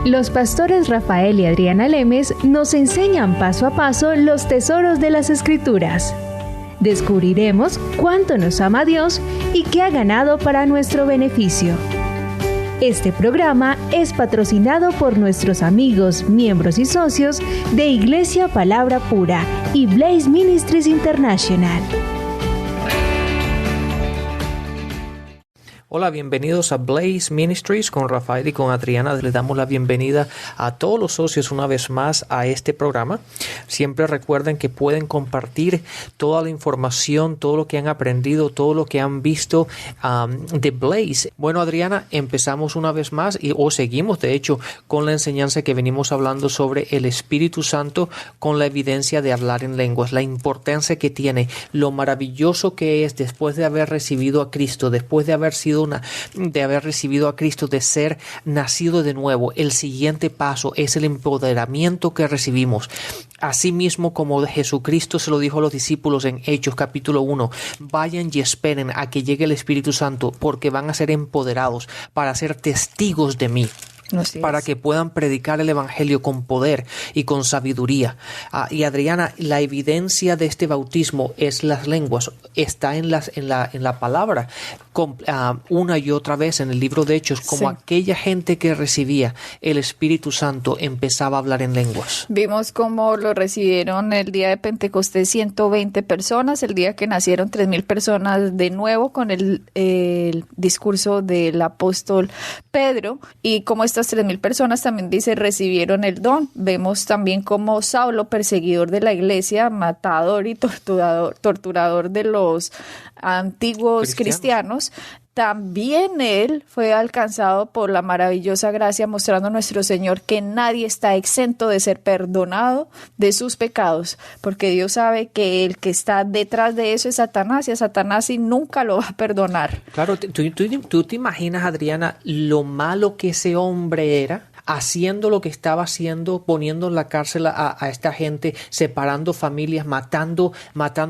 Los pastores Rafael y Adriana Lemes nos enseñan paso a paso los tesoros de las Escrituras. Descubriremos cuánto nos ama Dios y qué ha ganado para nuestro beneficio. Este programa es patrocinado por nuestros amigos, miembros y socios de Iglesia Palabra Pura y Blaze Ministries International. Hola, bienvenidos a Blaze Ministries con Rafael y con Adriana. Les damos la bienvenida a todos los socios una vez más a este programa. Siempre recuerden que pueden compartir toda la información, todo lo que han aprendido, todo lo que han visto de Blaze. Bueno, Adriana, empezamos una vez más o seguimos, de hecho, con la enseñanza que venimos hablando sobre el Espíritu Santo con la evidencia de hablar en lenguas, la importancia que tiene, lo maravilloso que es después de haber recibido a Cristo, después de haber recibido a Cristo, de ser nacido de nuevo. El siguiente paso es el empoderamiento que recibimos. Asimismo, como Jesucristo se lo dijo a los discípulos en Hechos capítulo 1, vayan y esperen a que llegue el Espíritu Santo, porque van a ser empoderados para ser testigos de mí. Para que puedan predicar el evangelio con poder y con sabiduría. Y Adriana, la evidencia de este bautismo es las lenguas, está en la palabra, una y otra vez en el libro de Hechos, como aquella gente que recibía el Espíritu Santo empezaba a hablar en lenguas. Vimos cómo lo recibieron el día de Pentecostés 120 personas, el día que nacieron 3,000 personas de nuevo con el discurso del apóstol Pedro, y como estas 3,000 personas también dice recibieron el don. Vemos también como Saulo, perseguidor de la iglesia, matador y torturador de los antiguos cristianos, también él fue alcanzado por la maravillosa gracia, mostrando a nuestro Señor que nadie está exento de ser perdonado de sus pecados, porque Dios sabe que el que está detrás de eso es Satanás, y a Satanás sí nunca lo va a perdonar. Claro, tú te imaginas, Adriana, lo malo que ese hombre era, haciendo lo que estaba haciendo, poniendo en la cárcel a esta gente, separando familias, matando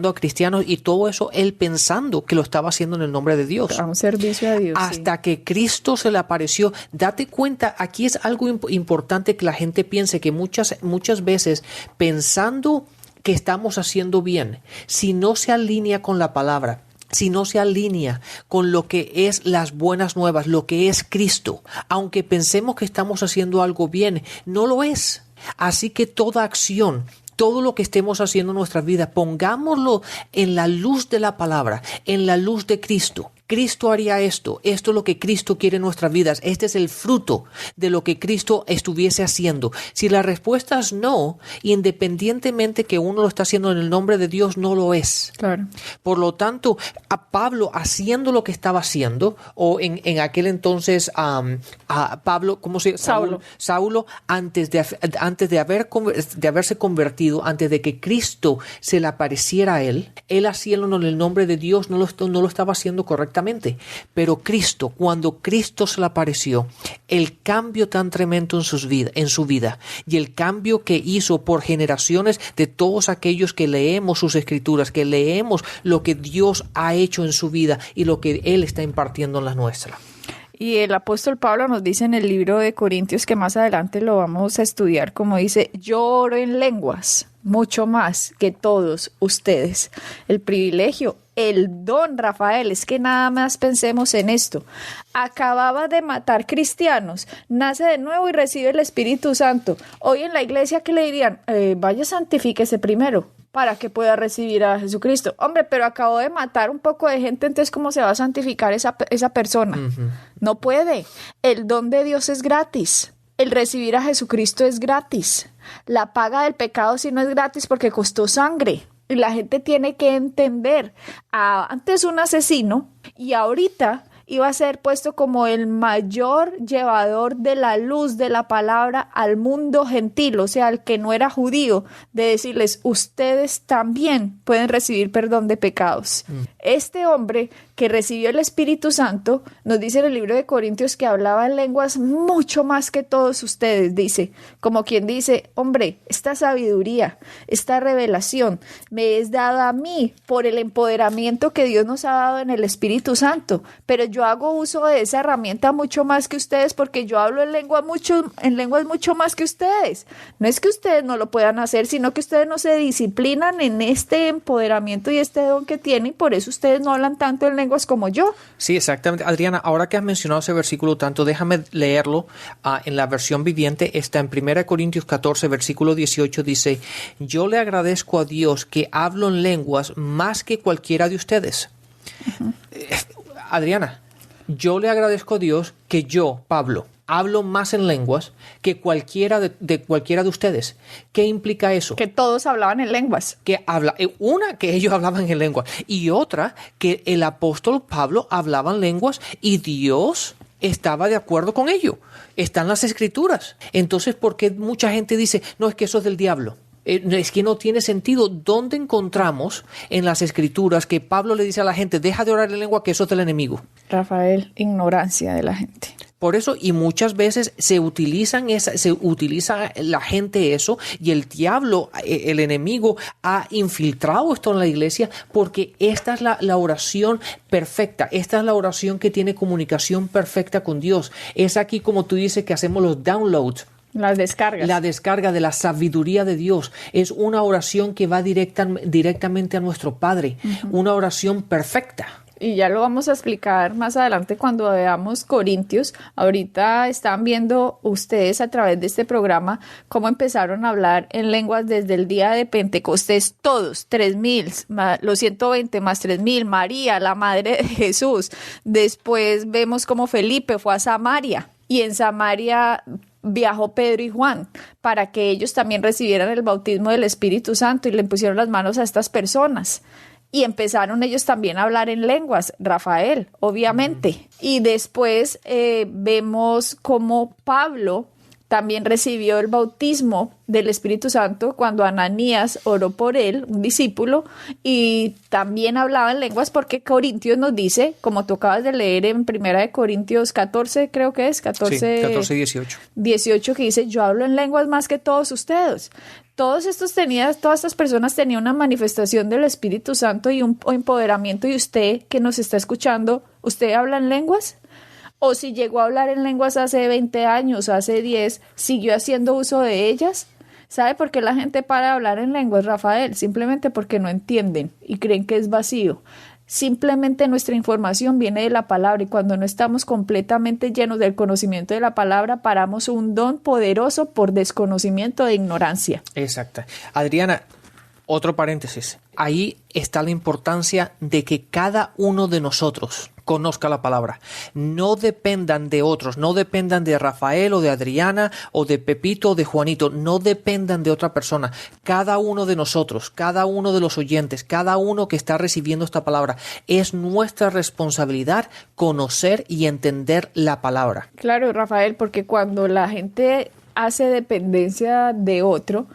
a cristianos, y todo eso él pensando que lo estaba haciendo en el nombre de Dios. A un servicio a Dios. Hasta que Cristo se le apareció. Date cuenta, aquí es algo importante que la gente piense, que muchas veces pensando que estamos haciendo bien, si no se alinea con la palabra, si no se alinea con lo que es las buenas nuevas, lo que es Cristo, aunque pensemos que estamos haciendo algo bien, no lo es. Así que toda acción, todo lo que estemos haciendo en nuestras vidas, pongámoslo en la luz de la palabra, en la luz de Cristo. Cristo haría esto es lo que Cristo quiere en nuestras vidas. Este es el fruto de lo que Cristo estuviese haciendo. Si la respuesta es no, independientemente que uno lo está haciendo en el nombre de Dios, no lo es. Claro. Por lo tanto, a Pablo haciendo lo que estaba haciendo, o en aquel entonces a Pablo, ¿cómo se llama? Saulo, antes de haberse convertido, antes de que Cristo se le apareciera a él haciéndolo en el nombre de Dios, no lo estaba haciendo correctamente. Pero Cristo, cuando Cristo se le apareció, el cambio tan tremendo en su vida y el cambio que hizo por generaciones de todos aquellos que leemos sus escrituras, que leemos lo que Dios ha hecho en su vida y lo que Él está impartiendo en la nuestra. Y el apóstol Pablo nos dice en el libro de Corintios, que más adelante lo vamos a estudiar, como dice, yo oro en lenguas, mucho más que todos ustedes. El privilegio, el don, Rafael, es que nada más pensemos en esto. Acababa de matar cristianos, nace de nuevo y recibe el Espíritu Santo. Hoy en la iglesia, ¿qué le dirían? Vaya, santifíquese primero para que pueda recibir a Jesucristo. Hombre, pero acabó de matar un poco de gente, entonces ¿cómo se va a santificar esa persona? Uh-huh. No puede. El don de Dios es gratis. El recibir a Jesucristo es gratis. La paga del pecado sí no es gratis porque costó sangre. Y la gente tiene que entender. Antes un asesino y ahorita iba a ser puesto como el mayor llevador de la luz de la palabra al mundo gentil, o sea, al que no era judío, de decirles, ustedes también pueden recibir perdón de pecados. Este hombre que recibió el Espíritu Santo, nos dice en el libro de Corintios que hablaba en lenguas mucho más que todos ustedes, dice, como quien dice, hombre, esta sabiduría, esta revelación me es dada a mí por el empoderamiento que Dios nos ha dado en el Espíritu Santo, pero yo hago uso de esa herramienta mucho más que ustedes porque yo hablo en lenguas mucho más que ustedes. No es que ustedes no lo puedan hacer, sino que ustedes no se disciplinan en este empoderamiento y este don que tienen, y por eso ustedes no hablan tanto en lenguas como yo. Sí, exactamente. Adriana, ahora que has mencionado ese versículo tanto, déjame leerlo en la versión viviente. Está en 1 Corintios 14, versículo 18, dice, yo le agradezco a Dios que hablo en lenguas más que cualquiera de ustedes. Uh-huh. Adriana, yo le agradezco a Dios que yo, Pablo, hablo más en lenguas que cualquiera de cualquiera de ustedes. ¿Qué implica eso? Que todos hablaban en lenguas. Una, que ellos hablaban en lenguas, y otra, que el apóstol Pablo hablaba en lenguas y Dios estaba de acuerdo con ello. Están las Escrituras. Entonces, ¿por qué mucha gente dice, no, es que eso es del diablo? Es que no tiene sentido. ¿Dónde encontramos en las Escrituras que Pablo le dice a la gente, deja de orar en lengua, que eso es del enemigo? Rafael, ignorancia de la gente. Por eso, y muchas veces se utiliza la gente eso, y el diablo, el enemigo, ha infiltrado esto en la iglesia porque esta es la oración perfecta. Esta es la oración que tiene comunicación perfecta con Dios. Es aquí, como tú dices, que hacemos los downloads. Las descargas. La descarga de la sabiduría de Dios. Es una oración que va directamente a nuestro Padre. Uh-huh. Una oración perfecta. Y ya lo vamos a explicar más adelante cuando veamos Corintios. Ahorita están viendo ustedes a través de este programa cómo empezaron a hablar en lenguas desde el día de Pentecostés, todos, 3,000, los 120 más 3,000, María, la madre de Jesús. Después vemos cómo Felipe fue a Samaria y en Samaria viajó Pedro y Juan para que ellos también recibieran el bautismo del Espíritu Santo y le pusieron las manos a estas personas. Y empezaron ellos también a hablar en lenguas, Rafael, obviamente. Y después vemos cómo Pablo también recibió el bautismo del Espíritu Santo cuando Ananías oró por él, un discípulo, y también hablaba en lenguas porque Corintios nos dice, como tú acabas de leer en 1 Corintios 14, creo que es, 14, 18. 18, que dice, yo hablo en lenguas más que todos ustedes. Todas estas personas tenían una manifestación del Espíritu Santo y un empoderamiento, y usted que nos está escuchando, ¿usted habla en lenguas? O si llegó a hablar en lenguas hace 20 años, hace 10, ¿siguió haciendo uso de ellas? ¿Sabe por qué la gente para de hablar en lenguas, Rafael? Simplemente porque no entienden y creen que es vacío. Simplemente nuestra información viene de la palabra y cuando no estamos completamente llenos del conocimiento de la palabra, paramos un don poderoso por desconocimiento e ignorancia. Exacto. Adriana, otro paréntesis. Ahí está la importancia de que cada uno de nosotros conozca la palabra. No dependan de otros, no dependan de Rafael o de Adriana o de Pepito o de Juanito, no dependan de otra persona. Cada uno de nosotros, cada uno de los oyentes, cada uno que está recibiendo esta palabra, es nuestra responsabilidad conocer y entender la palabra. Claro, Rafael, porque cuando la gente hace dependencia de otro,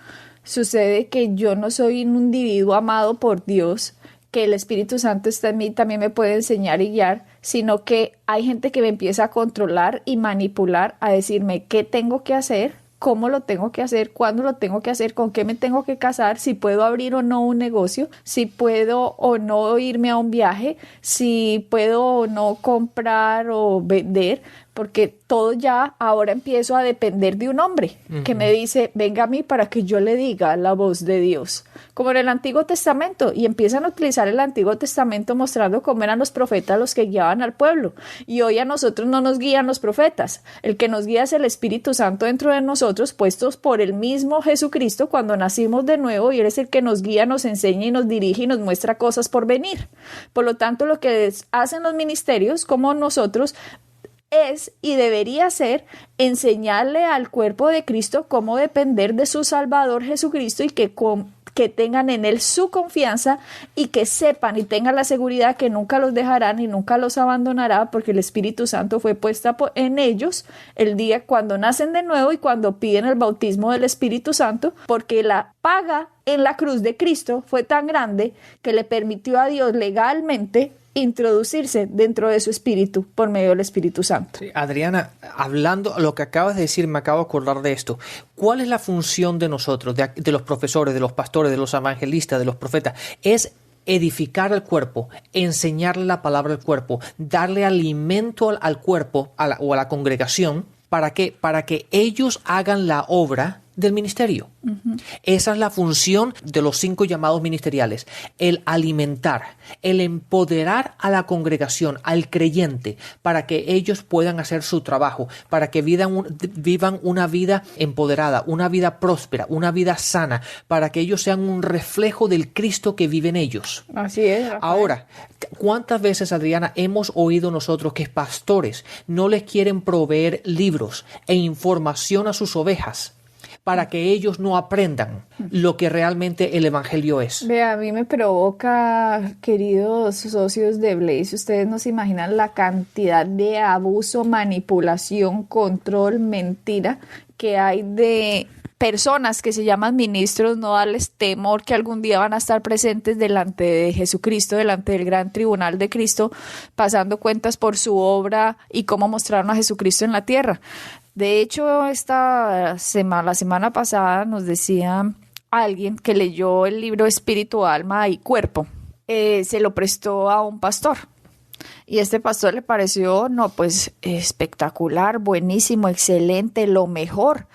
sucede que yo no soy un individuo amado por Dios, que el Espíritu Santo está en mí, también me puede enseñar y guiar, sino que hay gente que me empieza a controlar y manipular, a decirme qué tengo que hacer, cómo lo tengo que hacer, cuándo lo tengo que hacer, con qué me tengo que casar, si puedo abrir o no un negocio, si puedo o no irme a un viaje, si puedo o no comprar o vender, porque todo ya ahora empiezo a depender de un hombre que me dice, venga a mí para que yo le diga la voz de Dios, como en el Antiguo Testamento, y empiezan a utilizar el Antiguo Testamento mostrando cómo eran los profetas los que guiaban al pueblo, y hoy a nosotros no nos guían los profetas, el que nos guía es el Espíritu Santo dentro de nosotros, puestos por el mismo Jesucristo cuando nacimos de nuevo, y Él es el que nos guía, nos enseña y nos dirige y nos muestra cosas por venir. Por lo tanto, lo que hacen los ministerios como nosotros es y debería ser enseñarle al cuerpo de Cristo cómo depender de su Salvador Jesucristo y que tengan en Él su confianza y que sepan y tengan la seguridad que nunca los dejará ni nunca los abandonará, porque el Espíritu Santo fue puesta en ellos el día cuando nacen de nuevo y cuando piden el bautismo del Espíritu Santo, porque la paga en la cruz de Cristo fue tan grande que le permitió a Dios legalmente introducirse dentro de su espíritu por medio del Espíritu Santo. Sí, Adriana, hablando lo que acabas de decir, me acabo de acordar de esto. ¿Cuál es la función de nosotros, de los profesores, de los pastores, de los evangelistas, de los profetas? Es edificar al cuerpo, enseñarle la palabra al cuerpo, darle alimento al cuerpo o a la congregación. ¿Para qué? Para que ellos hagan la obra del ministerio. Uh-huh. Esa es la función de los 5 llamados ministeriales: el alimentar, el empoderar a la congregación, al creyente, para que ellos puedan hacer su trabajo, para que vivan una vida empoderada, una vida próspera, una vida sana, para que ellos sean un reflejo del Cristo que vive en ellos. Así es, Rafael. Ahora, ¿cuántas veces, Adriana, hemos oído nosotros que pastores no les quieren proveer libros e información a sus ovejas para que ellos no aprendan lo que realmente el evangelio es? Vea, a mí me provoca, queridos socios de Blaze, ustedes no se imaginan la cantidad de abuso, manipulación, control, mentira que hay de personas que se llaman ministros, no darles temor que algún día van a estar presentes delante de Jesucristo, delante del gran tribunal de Cristo, pasando cuentas por su obra y cómo mostraron a Jesucristo en la tierra. De hecho, la semana pasada nos decía alguien que leyó el libro Espíritu, Alma y Cuerpo. Se lo prestó a un pastor. Y este pastor le pareció, espectacular, buenísimo, excelente, lo mejor.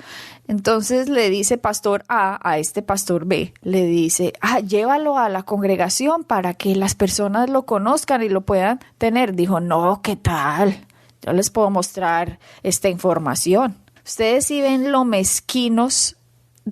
Entonces le dice pastor A este pastor B, le dice, llévalo a la congregación para que las personas lo conozcan y lo puedan tener. Dijo, no, ¿qué tal? Yo les puedo mostrar esta información. Ustedes sí ven lo mezquinos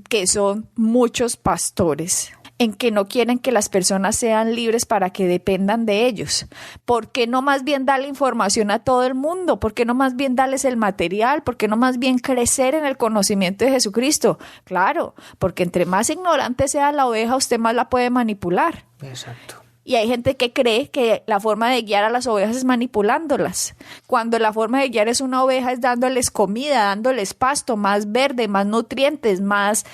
que son muchos pastores, en que no quieren que las personas sean libres para que dependan de ellos. ¿Por qué no más bien darle información a todo el mundo? ¿Por qué no más bien darles el material? ¿Por qué no más bien crecer en el conocimiento de Jesucristo? Claro, porque entre más ignorante sea la oveja, usted más la puede manipular. Exacto. Y hay gente que cree que la forma de guiar a las ovejas es manipulándolas, cuando la forma de guiar es una oveja es dándoles comida, dándoles pasto, más verde, más nutrientes, más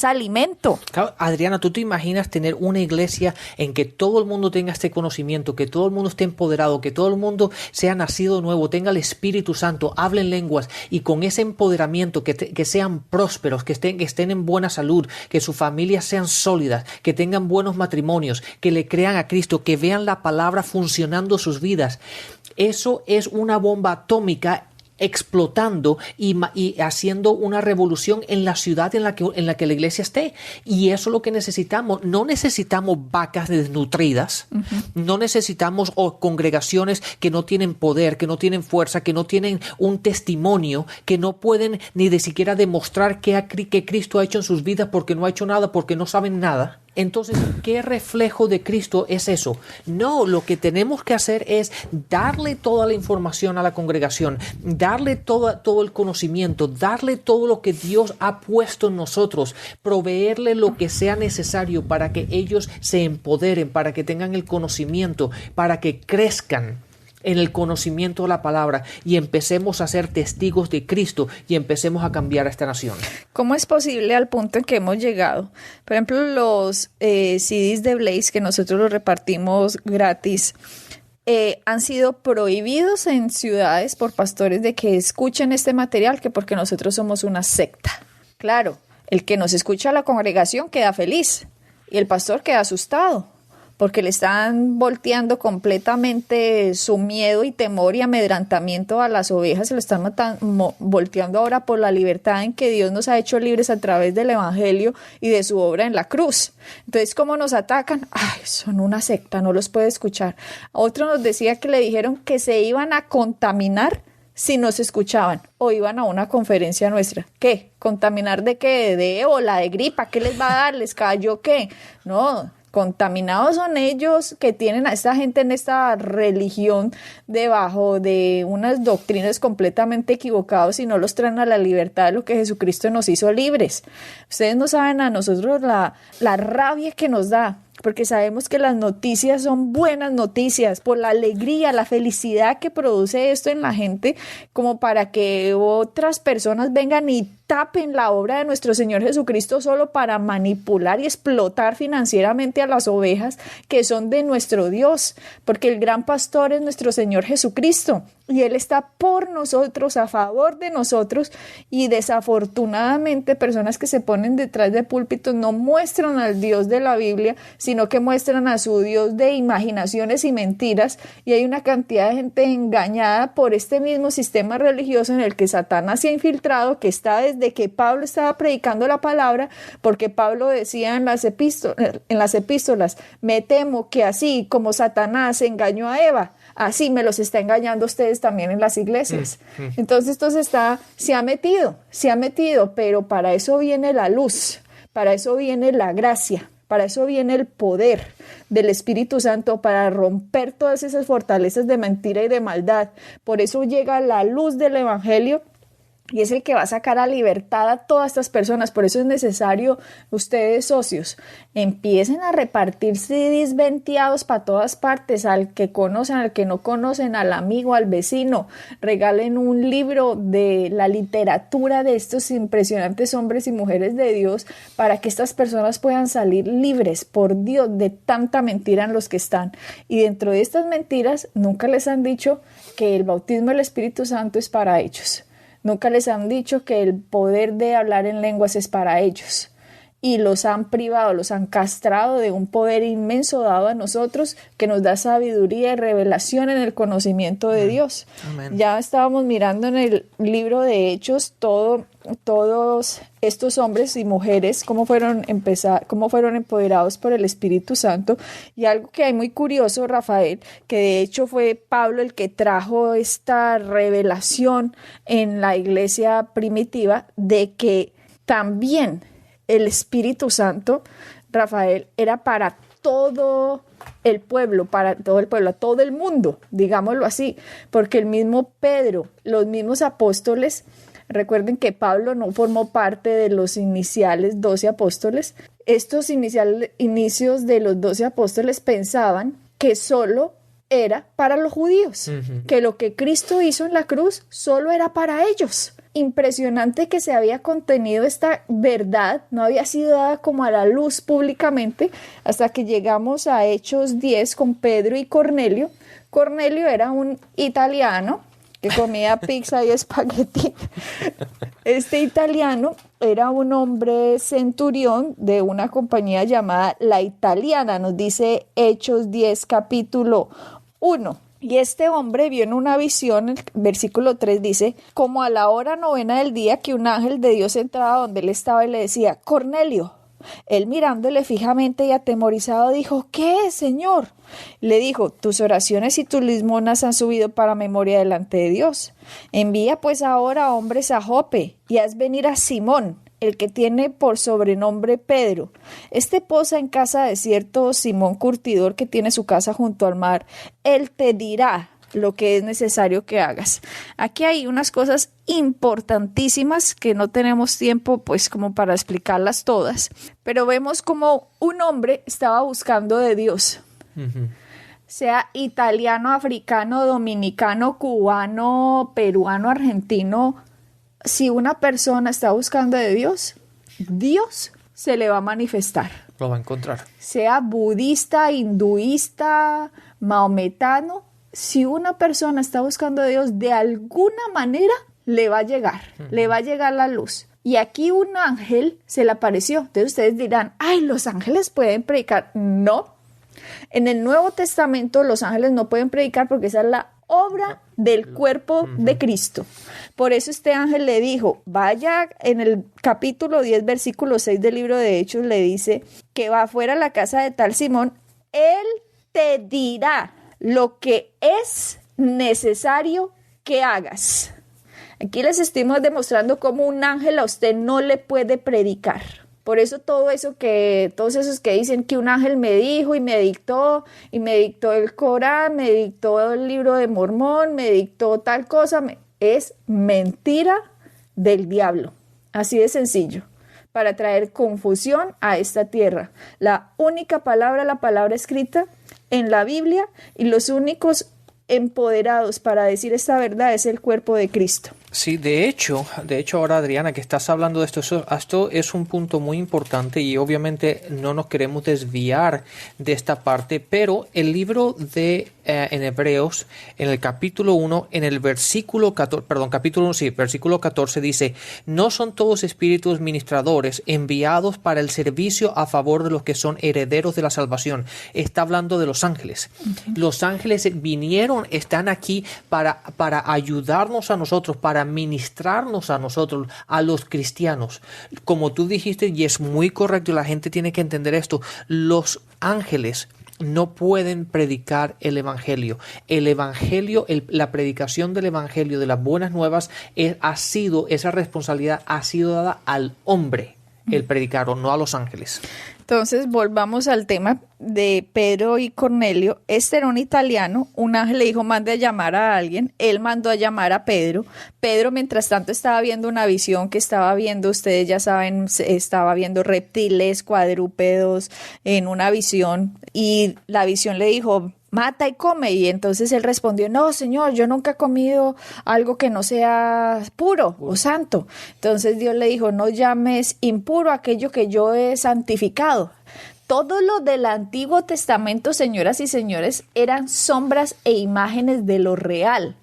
alimento. Claro, Adriana, ¿tú te imaginas tener una iglesia en que todo el mundo tenga este conocimiento, que todo el mundo esté empoderado, que todo el mundo sea nacido nuevo, tenga el Espíritu Santo, hablen lenguas y con ese empoderamiento que sean prósperos, que estén en buena salud, que sus familias sean sólidas, que tengan buenos matrimonios, que le crean a Cristo, que vean la palabra funcionando sus vidas? Eso es una bomba atómica explotando y haciendo una revolución en la ciudad en la que la iglesia esté. Y eso es lo que necesitamos. No necesitamos vacas desnutridas, no necesitamos congregaciones que no tienen poder, que no tienen fuerza, que no tienen un testimonio, que no pueden ni de siquiera demostrar que Cristo ha hecho en sus vidas porque no ha hecho nada, porque no saben nada. Entonces, ¿qué reflejo de Cristo es eso? No, lo que tenemos que hacer es darle toda la información a la congregación, darle todo el conocimiento, darle todo lo que Dios ha puesto en nosotros, proveerle lo que sea necesario para que ellos se empoderen, para que tengan el conocimiento, para que crezcan en el conocimiento de la palabra y empecemos a ser testigos de Cristo y empecemos a cambiar a esta nación. ¿Cómo es posible al punto en que hemos llegado? Por ejemplo, los CDs de Blaze que nosotros los repartimos gratis han sido prohibidos en ciudades por pastores de que escuchen este material, que porque nosotros somos una secta. Claro, el que nos escucha a la congregación queda feliz y el pastor queda asustado, porque le están volteando completamente su miedo y temor y amedrantamiento a las ovejas, se lo están volteando ahora por la libertad en que Dios nos ha hecho libres a través del Evangelio y de su obra en la cruz. Entonces, ¿cómo nos atacan? Son una secta, no los puede escuchar. Otro nos decía que le dijeron que se iban a contaminar si nos escuchaban o iban a una conferencia nuestra. ¿Qué? ¿Contaminar de qué? ¿De ébola? ¿De gripa? ¿Qué les va a dar? ¿Les cayó qué? No. Contaminados son ellos que tienen a esta gente en esta religión debajo de unas doctrinas completamente equivocadas y no los traen a la libertad de lo que Jesucristo nos hizo libres. Ustedes no saben a nosotros la rabia que nos da porque sabemos que las noticias son buenas noticias, por la alegría, la felicidad que produce esto en la gente, como para que otras personas vengan y tapen la obra de nuestro Señor Jesucristo solo para manipular y explotar financieramente a las ovejas que son de nuestro Dios, porque el gran pastor es nuestro Señor Jesucristo y Él está por nosotros, a favor de nosotros, y desafortunadamente personas que se ponen detrás de púlpitos no muestran al Dios de la Biblia, sino que muestran a su Dios de imaginaciones y mentiras, y hay una cantidad de gente engañada por este mismo sistema religioso en el que Satanás se ha infiltrado, que está desde que Pablo estaba predicando la palabra, porque Pablo decía en las epístolas, me temo que así como Satanás engañó a Eva, así me los está engañando a ustedes también en las iglesias. Entonces esto se ha metido, pero para eso viene la luz, para eso viene la gracia, para eso viene el poder del Espíritu Santo, para romper todas esas fortalezas de mentira y de maldad. Por eso llega la luz del Evangelio, y es el que va a sacar a libertad a todas estas personas. Por eso es necesario, ustedes socios, empiecen a repartir CDs venteados para todas partes, al que conocen, al que no conocen, al amigo, al vecino. Regalen un libro de la literatura de estos impresionantes hombres y mujeres de Dios, para que estas personas puedan salir libres, por Dios, de tanta mentira en los que están. Y dentro de estas mentiras, nunca les han dicho que el bautismo del Espíritu Santo es para ellos. Nunca les han dicho que el poder de hablar en lenguas es para ellos. Y los han privado, los han castrado de un poder inmenso dado a nosotros, que nos da sabiduría y revelación en el conocimiento de Dios. Amén. Ya estábamos mirando en el libro de Hechos todos estos hombres y mujeres, cómo fueron empoderados por el Espíritu Santo. Y algo que hay muy curioso, Rafael, que de hecho fue Pablo el que trajo esta revelación en la iglesia primitiva, de que también el Espíritu Santo, Rafael, era para todo el pueblo, a todo el mundo, digámoslo así, porque el mismo Pedro, los mismos apóstoles, recuerden que Pablo no formó parte de los iniciales 12 apóstoles. Estos inicios de los 12 apóstoles pensaban que solo era para los judíos, que lo que Cristo hizo en la cruz solo era para ellos. Impresionante que se había contenido esta verdad, no había sido dada como a la luz públicamente, hasta que llegamos a Hechos 10 con Pedro y Cornelio. Cornelio era un italiano que comía pizza y espagueti. Este italiano era un hombre centurión de una compañía llamada La Italiana, nos dice Hechos 10 capítulo 1. Y este hombre vio en una visión, el versículo 3 dice, como a la hora 9 del día, que un ángel de Dios entraba donde él estaba y le decía, Cornelio. Él mirándole fijamente y atemorizado dijo, ¿qué es, Señor? Le dijo, tus oraciones y tus limosnas han subido para memoria delante de Dios. Envía pues ahora hombres a Jope y haz venir a Simón, el que tiene por sobrenombre Pedro. Este posa en casa de cierto Simón curtidor que tiene su casa junto al mar. Él te dirá lo que es necesario que hagas. Aquí hay unas cosas importantísimas que no tenemos tiempo pues como para explicarlas todas, pero vemos como un hombre estaba buscando de Dios. Sea italiano, africano, dominicano, cubano, peruano, argentino. Si una persona está buscando de Dios, Dios se le va a manifestar. Lo va a encontrar. Sea budista, hinduista, maometano, si una persona está buscando de Dios, de alguna manera le va a llegar, le va a llegar la luz. Y aquí un ángel se le apareció. Entonces ustedes dirán, ay, los ángeles pueden predicar. No. En el Nuevo Testamento los ángeles no pueden predicar porque esa es la obra del cuerpo de Cristo. Por eso este ángel le dijo, vaya, en el capítulo 10, versículo 6 del libro de Hechos, le dice que va afuera a la casa de tal Simón, él te dirá lo que es necesario que hagas. Aquí les estoy demostrando cómo un ángel a usted no le puede predicar. Por eso todos esos que dicen que un ángel me dijo y me dictó el Corán, me dictó el libro de Mormón, me dictó tal cosa, es mentira del diablo. Así de sencillo. para traer confusión a esta tierra. La única palabra, la palabra escrita en la Biblia, y los únicos empoderados para decir esta verdad es el cuerpo de Cristo. Sí, de hecho ahora, Adriana, que estás hablando de esto es un punto muy importante y obviamente no nos queremos desviar de esta parte, pero el libro de en Hebreos, en el capítulo 1, en el versículo 14, versículo 14 dice: no son todos espíritus ministradores enviados para el servicio a favor de los que son herederos de la salvación. Está hablando de los ángeles. Los ángeles vinieron, están aquí para ayudarnos a nosotros, para ministrarnos a nosotros, a los cristianos. Como tú dijiste, y es muy correcto, la gente tiene que entender esto, los ángeles no pueden predicar el evangelio. El evangelio, la predicación del evangelio, de las buenas nuevas, esa responsabilidad ha sido dada al hombre, el predicarlo, no a los ángeles. Entonces, volvamos al tema de Pedro y Cornelio. Este era un italiano, un ángel le dijo, mande a llamar a alguien, él mandó a llamar a Pedro. Pedro, mientras tanto, estaba viendo una visión que estaba viendo, ustedes ya saben, estaba viendo reptiles, cuadrúpedos en una visión, y la visión le dijo, mata y come, y entonces él respondió, no, Señor, yo nunca he comido algo que no sea puro o santo. Entonces Dios le dijo, no llames impuro aquello que yo he santificado. Todo lo del Antiguo Testamento, señoras y señores, eran sombras e imágenes de lo real.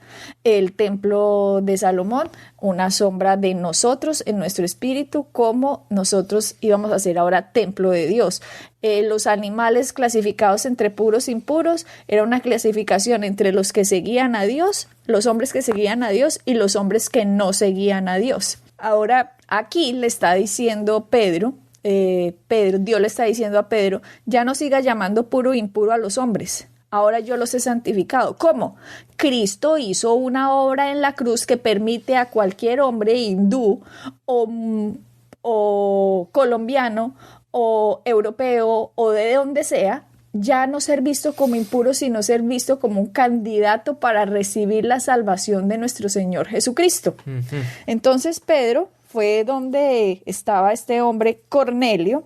El templo de Salomón, una sombra de nosotros en nuestro espíritu, como nosotros íbamos a ser ahora templo de Dios. Los animales clasificados entre puros e impuros, era una clasificación entre los que seguían a Dios, los hombres que seguían a Dios y los hombres que no seguían a Dios. Ahora, aquí le está diciendo Dios le está diciendo a Pedro, ya no siga llamando puro e impuro a los hombres. Ahora yo los he santificado. ¿Cómo? Cristo hizo una obra en la cruz que permite a cualquier hombre hindú o colombiano o europeo o de donde sea, ya no ser visto como impuro, sino ser visto como un candidato para recibir la salvación de nuestro Señor Jesucristo. Uh-huh. Entonces Pedro fue donde estaba este hombre Cornelio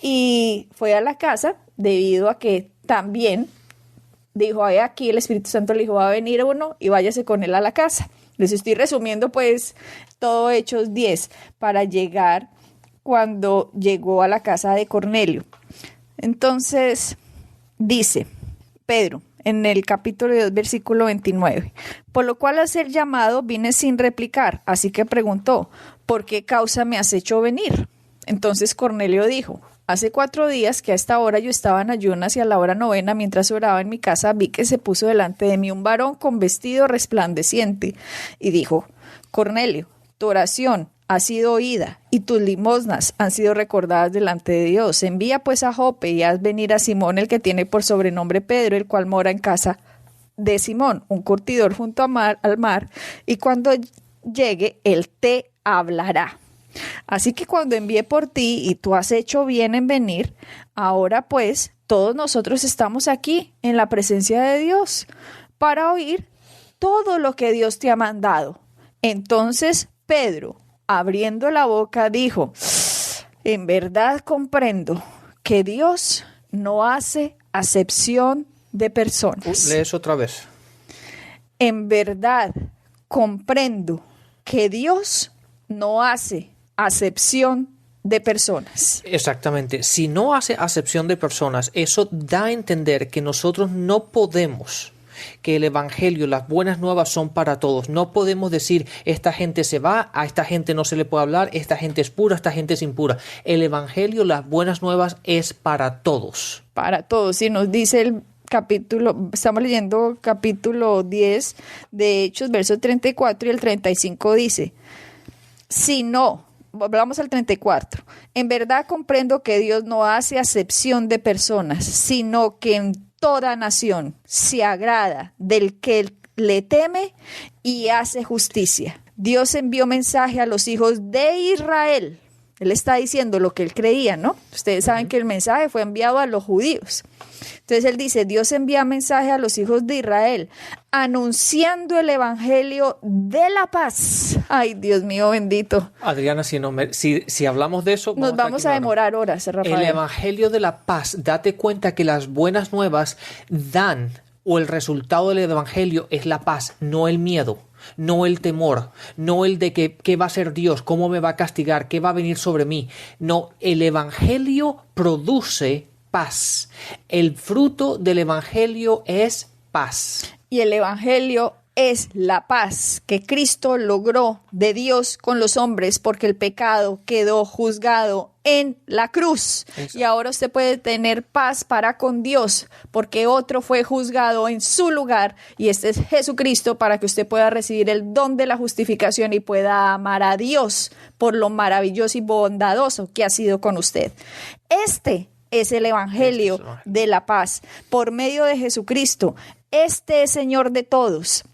y fue a la casa debido a que también dijo, aquí el Espíritu Santo le dijo, va a venir uno y váyase con él a la casa. Les estoy resumiendo pues todo Hechos 10 para llegar cuando llegó a la casa de Cornelio. Entonces dice Pedro en el capítulo 2, versículo 29, por lo cual al ser llamado vine sin replicar, así que preguntó, ¿por qué causa me has hecho venir? Entonces Cornelio dijo, hace 4 días que a esta hora yo estaba en ayunas y a la hora 9, mientras oraba en mi casa, vi que se puso delante de mí un varón con vestido resplandeciente y dijo, Cornelio, tu oración ha sido oída y tus limosnas han sido recordadas delante de Dios. Envía pues a Jope y haz venir a Simón, el que tiene por sobrenombre Pedro, el cual mora en casa de Simón, un curtidor junto al mar, y cuando llegue, él te hablará. Así que cuando envié por ti y tú has hecho bien en venir, ahora pues todos nosotros estamos aquí en la presencia de Dios para oír todo lo que Dios te ha mandado. Entonces Pedro, abriendo la boca, dijo, en verdad comprendo que Dios no hace acepción de personas. Lees otra vez. En verdad comprendo que Dios no hace acepción de personas. Exactamente. Si no hace acepción de personas, eso da a entender que nosotros no podemos, que el evangelio, las buenas nuevas son para todos. No podemos decir, esta gente se va, a esta gente no se le puede hablar, esta gente es pura, esta gente es impura. El evangelio, las buenas nuevas es para todos. Para todos. Si nos dice el capítulo, estamos leyendo capítulo 10 de Hechos, versos 34 y el 35 dice, si no, hablamos al 34, en verdad comprendo que Dios no hace acepción de personas, sino que en toda nación se agrada del que le teme y hace justicia. Dios envió mensaje a los hijos de Israel, Él está diciendo lo que él creía, ¿no? Ustedes saben que el mensaje fue enviado a los judíos. Entonces él dice, Dios envía mensaje a los hijos de Israel, anunciando el evangelio de la paz. Ay, Dios mío bendito. Adriana, si hablamos de eso, nos vamos a demorar horas, Rafael. El evangelio de la paz, date cuenta que las buenas nuevas dan, o el resultado del evangelio es la paz, no el miedo. No el temor, no el de que qué va a ser Dios, cómo me va a castigar, qué va a venir sobre mí. No, el evangelio produce paz. El fruto del evangelio es paz. Y el evangelio es la paz que Cristo logró de Dios con los hombres, porque el pecado quedó juzgado en la cruz. Exacto. Y ahora usted puede tener paz para con Dios, porque otro fue juzgado en su lugar, y este es Jesucristo, para que usted pueda recibir el don de la justificación y pueda amar a Dios por lo maravilloso y bondadoso que ha sido con usted. Este es el evangelio de la paz por medio de Jesucristo. Este es Señor de todos.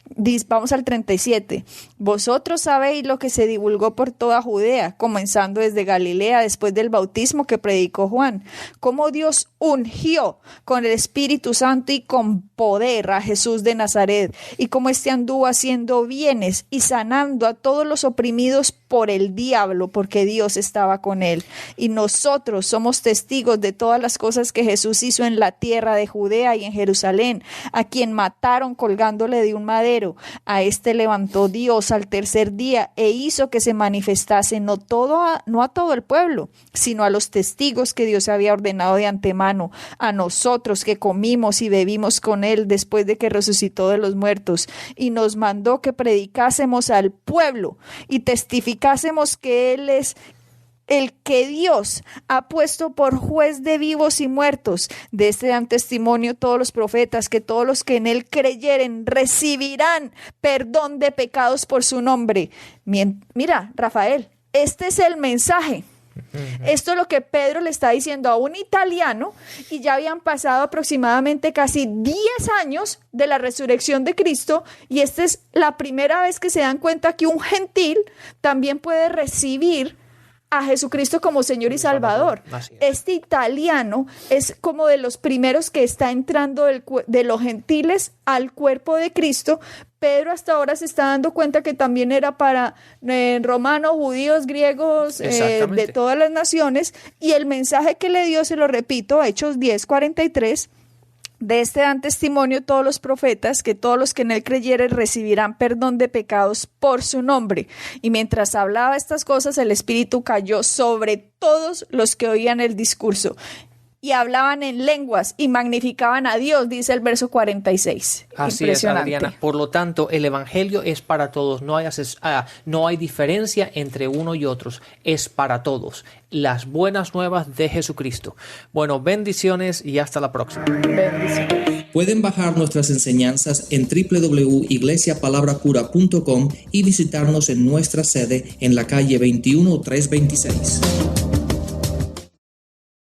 Vamos al 37. Vosotros sabéis lo que se divulgó por toda Judea, comenzando desde Galilea después del bautismo que predicó Juan, cómo Dios ungió con el Espíritu Santo y con poder a Jesús de Nazaret, y cómo éste anduvo haciendo bienes y sanando a todos los oprimidos por el diablo, porque Dios estaba con él. Y nosotros somos testigos de todas las cosas que Jesús hizo en la tierra de Judea y en Jerusalén, a quien mataron colgándole de un madero. A este levantó Dios al tercer día e hizo que se manifestase no a todo el pueblo, sino a los testigos que Dios había ordenado de antemano, a nosotros que comimos y bebimos con él después de que resucitó de los muertos, y nos mandó que predicásemos al pueblo y testificásemos que él es el que Dios ha puesto por juez de vivos y muertos. De este dan testimonio todos los profetas, que todos los que en él creyeren recibirán perdón de pecados por su nombre. Mira, Rafael, este es el mensaje. Esto es lo que Pedro le está diciendo a un italiano, y ya habían pasado aproximadamente casi 10 años de la resurrección de Cristo, y esta es la primera vez que se dan cuenta que un gentil también puede recibir a Jesucristo como Señor y Salvador. Este italiano es como de los primeros que está entrando de los gentiles al cuerpo de Cristo. Pedro hasta ahora se está dando cuenta que también era para romanos, judíos, griegos, de todas las naciones, y el mensaje que le dio, se lo repito, Hechos 10:43, de este dan testimonio todos los profetas, que todos los que en él creyeren recibirán perdón de pecados por su nombre. Y mientras hablaba estas cosas, el Espíritu cayó sobre todos los que oían el discurso, y hablaban en lenguas y magnificaban a Dios, dice el verso 46. Así es, Adriana. Por lo tanto, el evangelio es para todos. No hay diferencia entre uno y otros. Es para todos. Las buenas nuevas de Jesucristo. Bueno, bendiciones y hasta la próxima. Bendiciones. Pueden bajar nuestras enseñanzas en www.iglesiapalabracura.com y visitarnos en nuestra sede en la calle 21326.